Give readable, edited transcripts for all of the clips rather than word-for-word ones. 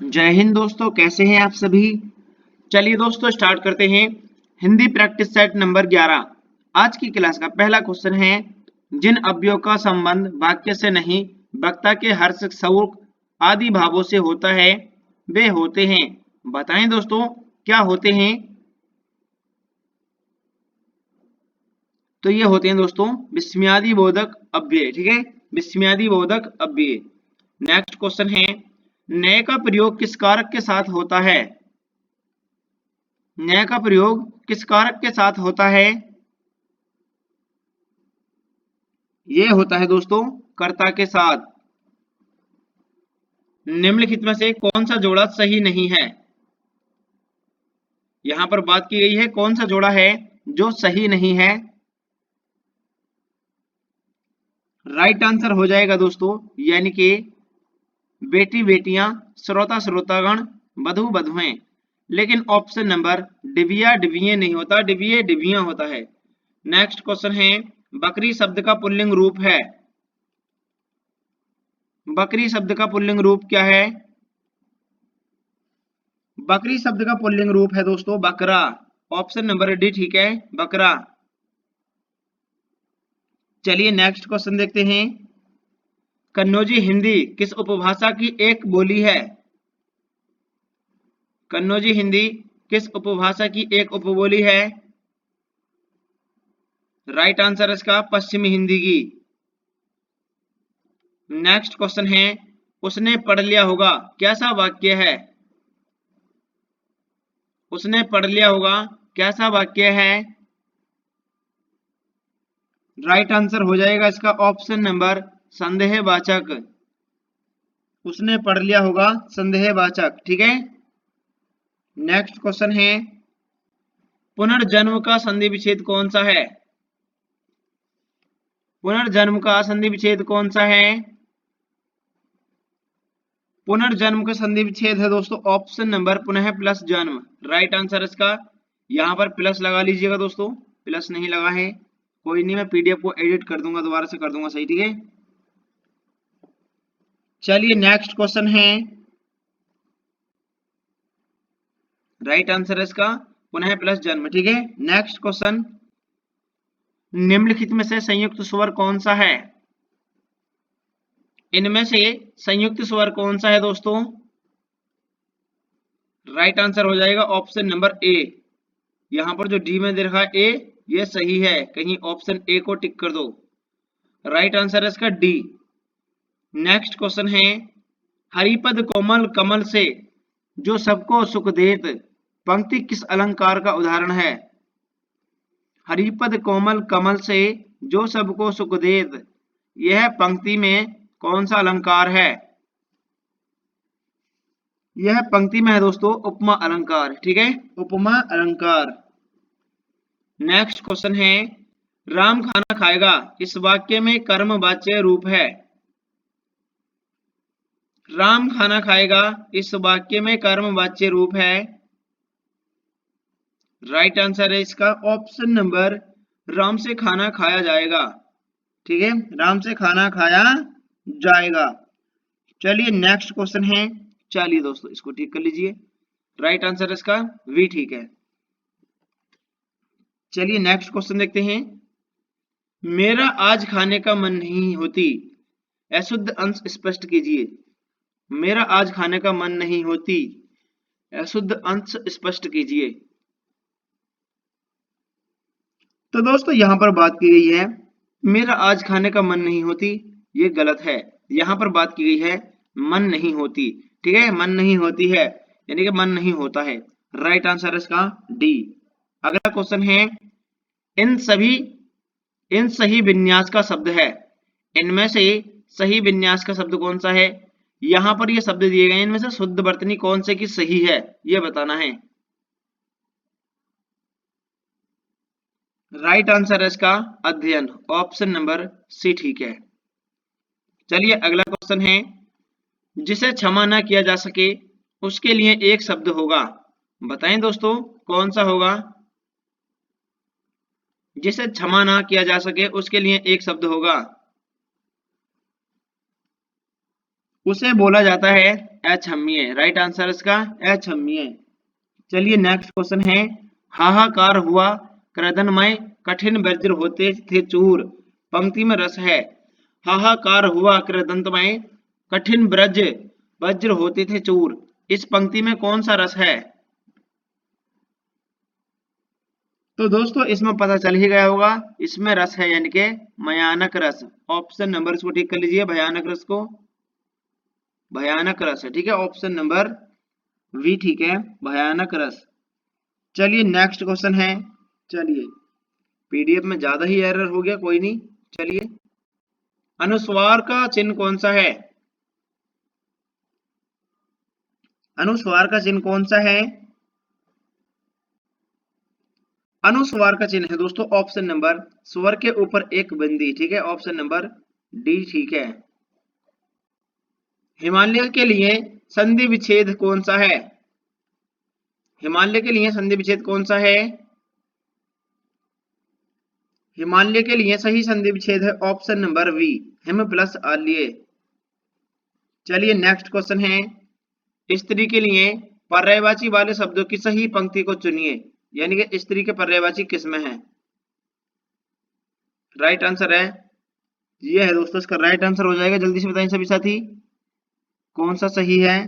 जय हिंद दोस्तों, कैसे हैं आप सभी। चलिए दोस्तों स्टार्ट करते हैं हिंदी प्रैक्टिस सेट नंबर 11। आज की क्लास का पहला क्वेश्चन है, जिन अवयवों का संबंध वाक्य से नहीं वक्ता के हर्ष शौक आदि भावों से होता है वे होते हैं। बताएं दोस्तों क्या होते हैं। तो ये होते हैं दोस्तों विस्मयादि बोधक अव्यय। ठीक है, विस्मयादि बोधक अव्यय। नेक्स्ट क्वेश्चन है, नए का प्रयोग किस कारक के साथ होता है। नए का प्रयोग किस कारक के साथ होता है। ये होता है दोस्तों कर्ता के साथ। निम्नलिखित में से कौन सा जोड़ा सही नहीं है। यहां पर बात की गई है कौन सा जोड़ा है जो सही नहीं है। राइट आंसर हो जाएगा दोस्तों यानी कि बेटी बेटियां, श्रोता श्रोतागण, वधु वधुएं। लेकिन ऑप्शन नंबर डिबिया डिबिये नहीं होता, डिबिये डिबिया होता है। नेक्स्ट क्वेश्चन है, बकरी शब्द का पुल्लिंग रूप है। बकरी शब्द का पुल्लिंग रूप क्या है। बकरी शब्द का पुल्लिंग रूप है दोस्तों बकरा। ऑप्शन नंबर डी ठीक है, बकरा। चलिए नेक्स्ट क्वेश्चन देखते हैं, कन्नौजी हिंदी किस उपभाषा की एक बोली है। कन्नौजी हिंदी किस उपभाषा की एक उपबोली है। राइट आंसर इसका पश्चिमी हिंदी की। नेक्स्ट क्वेश्चन है, उसने पढ़ लिया होगा कैसा वाक्य है। उसने पढ़ लिया होगा कैसा वाक्य है। राइट आंसर हो जाएगा इसका ऑप्शन नंबर संदेहवाचक। उसने पढ़ लिया होगा संदेहवाचक। ठीक है। नेक्स्ट क्वेश्चन है, पुनर्जन्म का संधि विच्छेद कौन सा है। पुनर्जन्म का संधि विच्छेद कौन सा है। पुनर्जन्म का संधि विच्छेद है दोस्तों ऑप्शन नंबर पुनः प्लस जन्म। राइट आंसर इसका, यहां पर प्लस लगा लीजिएगा दोस्तों, प्लस नहीं लगा है कोई नहीं, मैं पीडीएफ को एडिट कर दूंगा, दोबारा से कर दूंगा सही। ठीक है। चलिए नेक्स्ट क्वेश्चन है, राइट आंसर इसका पुनः प्लस जन्म। ठीक है। नेक्स्ट क्वेश्चन, निम्नलिखित में से संयुक्त स्वर कौन सा है। इनमें से संयुक्त स्वर कौन सा है दोस्तों। राइट आंसर हो जाएगा ऑप्शन नंबर ए। यहां पर जो डी में दे रखा है ए, ये सही है, कहीं ऑप्शन ए को टिक कर दो। राइट आंसर है इसका डी। नेक्स्ट क्वेश्चन है, हरिपद कोमल कमल से जो सबको सुख देत पंक्ति किस अलंकार का उदाहरण है। हरिपद कोमल कमल से जो सबको सुख देत, यह पंक्ति में कौन सा अलंकार है। यह पंक्ति में है दोस्तों उपमा अलंकार। ठीक है, उपमा अलंकार। नेक्स्ट क्वेश्चन है, राम खाना खाएगा इस वाक्य में कर्म वाच्य रूप है। राम खाना खाएगा इस वाक्य में कर्म वाच्य रूप है। राइट आंसर है इसका ऑप्शन नंबर राम से खाना खाया जाएगा। ठीक है, राम से खाना खाया जाएगा। चलिए नेक्स्ट क्वेश्चन है, चलिए दोस्तों इसको ठीक कर लीजिए। राइट आंसर इसका वी ठीक है। चलिए नेक्स्ट क्वेश्चन देखते हैं, मेरा आज खाने का मन नहीं होती अशुद्ध अंश स्पष्ट कीजिए। मेरा आज खाने का मन नहीं होती अशुद्ध अंश स्पष्ट कीजिए। तो दोस्तों यहां पर बात की गई है मेरा आज खाने का मन नहीं होती, ये गलत है। यहां पर बात की गई है मन नहीं होती। ठीक है, मन नहीं होती है यानी कि मन नहीं होता है। राइट आंसर है इसका डी। अगला क्वेश्चन है, इन सभी इन सही विन्यास का शब्द है। इनमें से सही विन्यास का शब्द कौन सा है। यहां पर ये शब्द दिए गए इनमें से शुद्ध वर्तनी कौन से की सही है, ये बताना है। राइट आंसर है इसका अध्ययन, ऑप्शन नंबर सी ठीक है। चलिए अगला क्वेश्चन है, जिसे क्षमा न किया जा सके उसके लिए एक शब्द होगा। बताएं दोस्तों कौन सा होगा। जिसे क्षमा ना किया जा सके उसके लिए एक शब्द होगा। उसे बोला जाता है अक्षम्य। राइट आंसर इसका अक्षम्य। चलिए नेक्स्ट क्वेश्चन है, हाहाकार हुआ क्रदनमय कठिन वज्र होते थे चूर। पंक्ति में रस है। हाहाकार हुआ क्रदंतमय कठिन वज्र होते थे चूर। इस पंक्ति में कौन सा रस है? तो दोस्तों इसमें पता चल ही गया होगा, इसमें रस है यानी कि भयानक रस। ऑप्शन नंबर इसको ठीक कर लीजिए, भयानक रस को, भयानक रस है, ठीक है, ऑप्शन नंबर वी ठीक है, भयानक रस। चलिए नेक्स्ट क्वेश्चन है, चलिए पीडीएफ में ज्यादा ही एरर हो गया, कोई नहीं। चलिए, अनुस्वार का चिन्ह कौन सा है? अनुस्वार का चिन्ह कौन सा है? अनुस्वार का चिन्ह है दोस्तों ऑप्शन नंबर स्वर के ऊपर एक बिंदी, ठीक है, ऑप्शन नंबर डी ठीक है। हिमालय के लिए संधि विच्छेद कौन सा है? हिमालय के लिए संधि विच्छेद कौन सा है? हिमालय के लिए सही संधि विच्छेद है ऑप्शन नंबर वी, हिम प्लस आल्य। चलिए नेक्स्ट क्वेश्चन है, स्त्री के लिए पर्यायवाची वाले शब्दों की सही पंक्ति को चुनिए, यानी कि स्त्री के पर्यायवाची किसमें है? राइट आंसर है ये है दोस्तों, इसका राइट आंसर हो जाएगा, जल्दी से बताएं सभी साथी कौन सा सही है।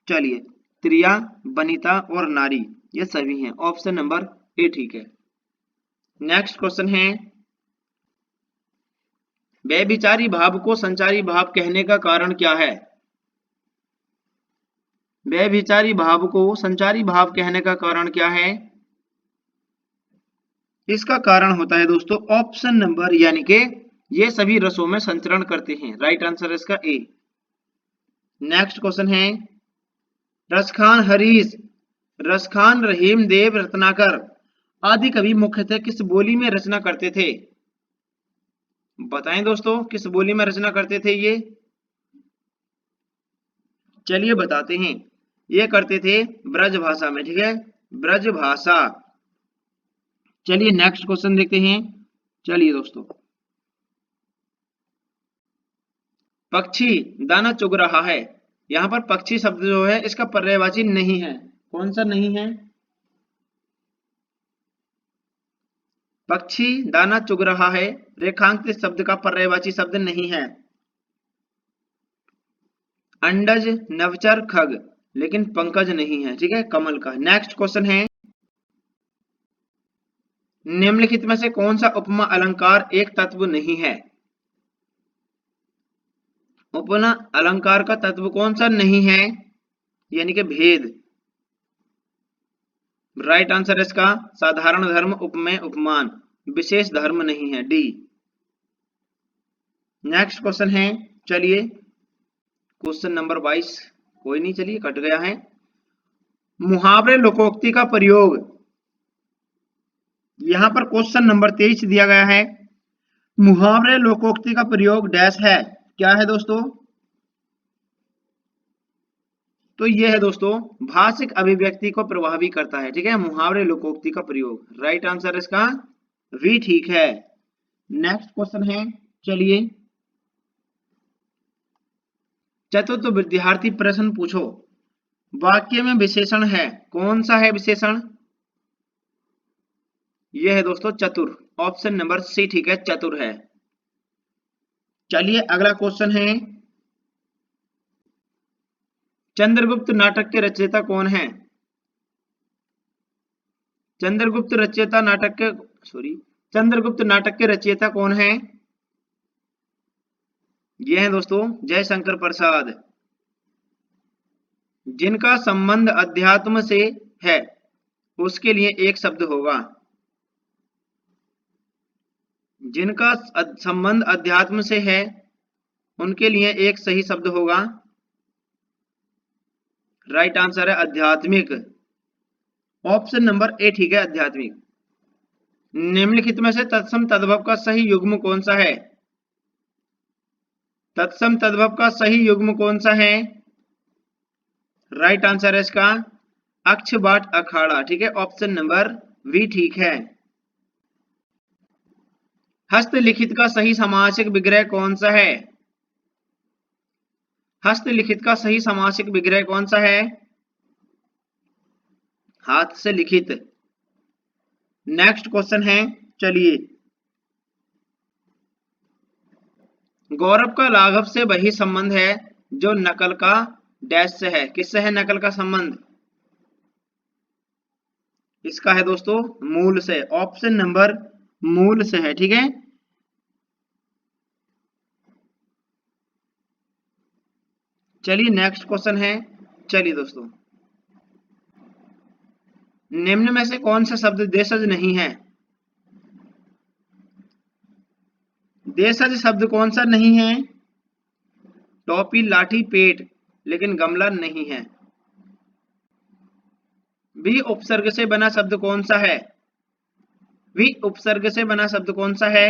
चलिए, त्रिया, वनिता और नारी ये सभी हैं, ऑप्शन नंबर ए ठीक है। नेक्स्ट क्वेश्चन है, व्यभिचारी भाव को संचारी भाव कहने का कारण क्या है? व्यभिचारी भाव को संचारी भाव कहने का कारण क्या है? इसका कारण होता है दोस्तों ऑप्शन नंबर, यानी कि ये सभी रसों में संचरण करते हैं। राइट आंसर है इसका ए। नेक्स्ट क्वेश्चन है, रसखान हरीश, रसखान रहीम देव रत्नाकर आदि कवि मुख्यतः किस बोली में रचना करते थे? बताएं दोस्तों किस बोली में रचना करते थे ये? चलिए बताते हैं, ये करते थे ब्रज भाषा में, ठीक है, ब्रज भाषा। चलिए नेक्स्ट क्वेश्चन देखते हैं। चलिए दोस्तों, पक्षी दाना चुग रहा है, यहां पर पक्षी शब्द जो है इसका पर्यायवाची नहीं है, कौन सा नहीं है? पक्षी दाना चुग रहा है रेखांकित शब्द का पर्यायवाची शब्द नहीं है। अंडज, नवचर, खग, लेकिन पंकज नहीं है, ठीक है, कमल का। नेक्स्ट क्वेश्चन है, निम्नलिखित में से कौन सा उपमा अलंकार एक तत्व नहीं है? उपमा अलंकार का तत्व कौन सा नहीं है, यानी कि भेद। राइट आंसर इसका साधारण धर्म, उपमेय, उपमान, विशेष धर्म नहीं है, डी। नेक्स्ट क्वेश्चन है, चलिए क्वेश्चन नंबर 22, कोई नहीं, चलिए कट गया है। मुहावरे लोकोक्ति का प्रयोग, यहां पर क्वेश्चन नंबर 23 दिया गया है, मुहावरे लोकोक्ति का प्रयोग डैश है, क्या है दोस्तों? तो ये है दोस्तों भाषिक अभिव्यक्ति को प्रभावी करता है, ठीक है, मुहावरे लोकोक्ति का प्रयोग। राइट आंसर इसका वी ठीक है। नेक्स्ट क्वेश्चन है, चलिए चतुर्थ विद्यार्थी प्रश्न पूछो, वाक्य में विशेषण है, कौन सा है विशेषण? यह है दोस्तों चतुर, ऑप्शन नंबर सी ठीक है, चतुर है। चलिए अगला क्वेश्चन है, चंद्रगुप्त नाटक के रचयिता कौन है? चंद्रगुप्त नाटक के रचयिता कौन है? ये है दोस्तों जयशंकर प्रसाद। जिनका संबंध अध्यात्म से है उसके लिए एक शब्द होगा, जिनका संबंध अध्यात्म से है उनके लिए एक सही शब्द होगा। राइट आंसर है आध्यात्मिक, ऑप्शन नंबर ए ठीक है, आध्यात्मिक। निम्नलिखित में से तत्सम तद्भव का सही युग्म कौन सा है? तत्सम तद्भव का सही युग्म कौन सा है? राइट आंसर है इसका अक्ष बाट अखाड़ा, ठीक है, ऑप्शन नंबर वी ठीक है। हस्तलिखित का सही समासिक विग्रह कौन सा है? हस्तलिखित का सही सामासिक विग्रह कौन सा है? हाथ से लिखित। नेक्स्ट क्वेश्चन है, चलिए, गौरव का लाघव से वही संबंध है जो नकल का डैश से है। किससे है नकल का संबंध? इसका है दोस्तों मूल से। ऑप्शन नंबर मूल से है। ठीक है, चलिए नेक्स्ट क्वेश्चन है, चलिए दोस्तों, निम्न में से कौन सा शब्द देशज नहीं है? देशज शब्द कौन सा नहीं है? टोपी, लाठी, पेट, लेकिन गमला नहीं है। भी उपसर्ग से बना शब्द कौन सा है? भी उपसर्ग से बना शब्द कौन सा है?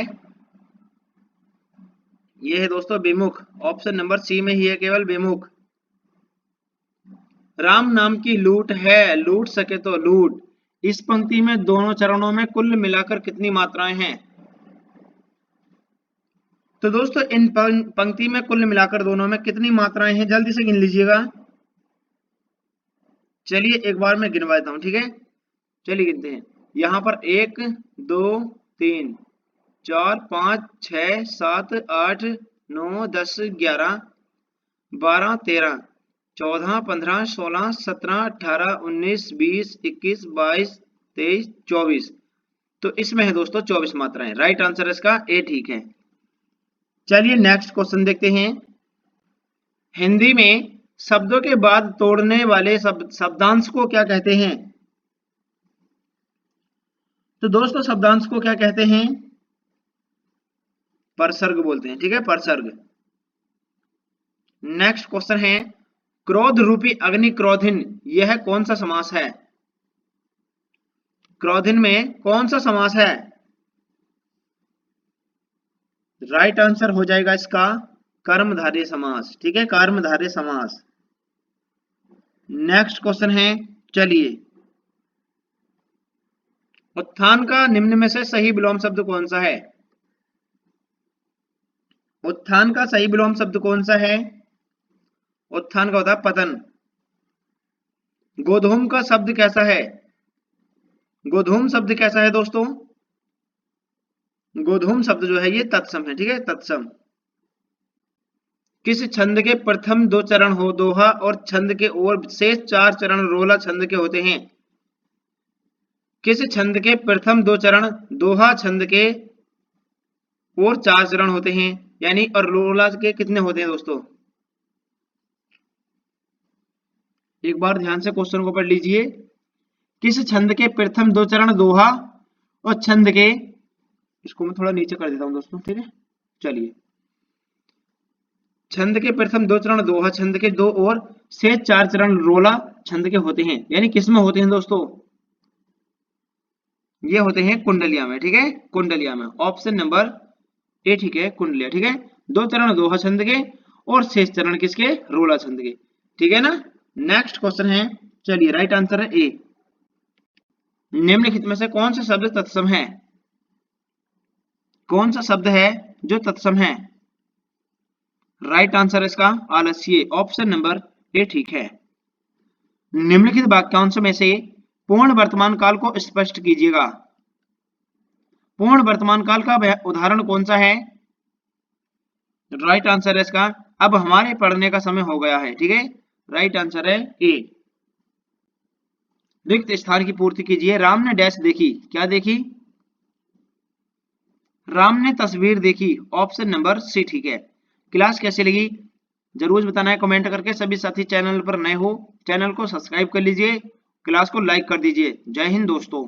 यह है दोस्तों विमुख। ऑप्शन नंबर सी में ही है केवल विमुख। राम नाम की लूट है, लूट सके तो लूट। इस पंक्ति में दोनों चरणों में कुल मिलाकर कितनी मात्राएं हैं? तो दोस्तों इन पंक्ति में कुल मिलाकर दोनों में कितनी मात्राएं हैं, जल्दी से गिन लीजिएगा। चलिए एक बार मैं गिनवा देता हूं। ठीक है, चलिए गिनते हैं। यहां पर 1 2 3 4 5 6 7 8 9 10 11 12 13 14 15 16 17 18 19 20 21 22 23 24। तो इसमें है दोस्तों 24 मात्राएं। राइट आंसर इसका ए ठीक है। चलिए नेक्स्ट क्वेश्चन देखते हैं। हिंदी में शब्दों के बाद तोड़ने वाले शब्दांश को क्या कहते हैं? तो दोस्तों शब्दांश को क्या कहते हैं? परसर्ग बोलते हैं। ठीक है, परसर्ग। नेक्स्ट क्वेश्चन है, क्रोध रूपी अग्नि क्रोधिन, यह कौन सा समास है? क्रोधिन में कौन सा समास है? राइट आंसर हो जाएगा इसका कर्मधारय समास। ठीक है, कर्मधारय समास। नेक्स्ट क्वेश्चन है, चलिए, उत्थान का निम्न में से सही विलोम शब्द कौन सा है? उत्थान का सही विलोम शब्द कौन सा है? उत्थान का होता है पतन। गोधूम का शब्द कैसा है? गोधूम शब्द कैसा है दोस्तों? गोधूम शब्द जो है ये तत्सम है। ठीक है, तत्सम। किस छंद के प्रथम 2 चरण हो दोहा और छंद के और शेष 4 चरण रोला छंद के होते हैं? किस छंद के प्रथम 2 चरण दोहा छंद के और 4 चरण होते हैं, यानी और रोला के कितने होते हैं दोस्तों? एक बार ध्यान से क्वेश्चन को पढ़ लीजिए। किस छंद के प्रथम 2 चरण दोहा और छंद के, इसको मैं थोड़ा नीचे कर देता हूं दोस्तों। ठीक है, चलिए, छंद के प्रथम 2 चरण दोहा छंद के 2 और शेष 4 चरण रोला छंद के होते हैं, यानी किसमें होते हैं दोस्तों? ये होते हैं कुंडलिया में। ठीक है, कुंडलिया में। ऑप्शन नंबर ए ठीक है, कुंडलिया। ठीक है, 2 चरण दोहा छंद के और शेष चरण किसके? रोला छंद के। ठीक है ना। नेक्स्ट क्वेश्चन है, चलिए, राइट आंसर है ए। निम्नलिखित में से कौन सा शब्द तत्सम है? कौन सा शब्द है जो तत्सम है? राइट आंसर इसका आलस्य। ऑप्शन नंबर ए ठीक है। निम्नलिखित वाक्यांशों में से पूर्ण वर्तमान काल को स्पष्ट कीजिएगा। पूर्ण वर्तमान काल का उदाहरण कौन सा है? राइट आंसर है इसका अब हमारे पढ़ने का समय हो गया है। ठीक है, राइट आंसर है ए। रिक्त स्थान की पूर्ति कीजिए। राम ने डैश देखी, क्या देखी? राम ने तस्वीर देखी। ऑप्शन नंबर सी ठीक है। क्लास कैसी लगी जरूर बताना है कमेंट करके। सभी साथी चैनल पर नए हो चैनल को सब्सक्राइब कर लीजिए, क्लास को लाइक कर दीजिए। जय हिंद दोस्तों।